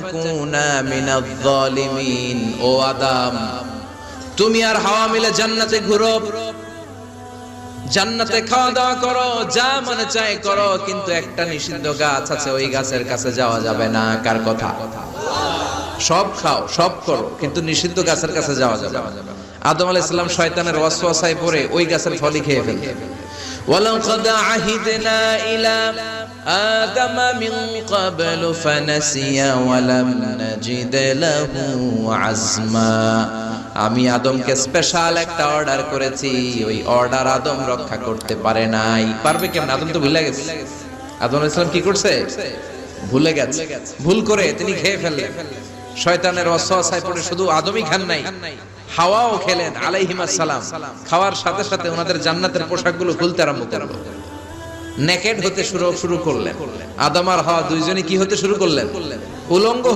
ফাতাকুনা মিনাজ জালিমিন। ও আদম, তুমি আর হাওয়া মিলে জান্নাতে ঘুরো, জান্নাতে খাওয়া দাওয়া করো, যা মনে চায় করো, কিন্তু একটা নিষিদ্ধ গাছ আছে, ওই গাছের কাছে যাওয়া যাবে না। কার কথা? সব খাও, সব করো, কিন্তু নিষিদ্ধ গাছের কাছে যাওয়া যাবে না। আদম আলাইহিস সালাম শয়তানের ওয়াসওয়াসায় পড়ে ওই গাছের ফলই খেয়ে ফেললেন। ওয়ালাকাদ আহিদনা ইলা আদম মিন ক্বাবলু ফানাসিয়া ওয়া লাম নাজিদ লাহু আজমা। আমি আদমকে স্পেশাল একটা অর্ডার করেছি, ওই অর্ডার আদম রক্ষা করতে পারে নাই। পারবে কেমন? আদম তো ভুলে গেছে। আদম আলাইহিস সালাম কি করছে? ভুলে গেছে। ভুল করে তিনি খেয়ে ফেললেন। শয়তানের ওয়াসওয়াসায় পড়ে শুধু আদমই খান নাই, হাওয়াও খেলেন আলাইহিমাস সালাম। খাওয়ার সাথে সাথে ওনাদের জান্নাতের পোশাকগুলো খুলতে আরম্ভ করলো, নেকেড হতে শুরু করলেন। আদম আর হাওয়া দুইজনই কি হতে শুরু করলেন? উলঙ্গ।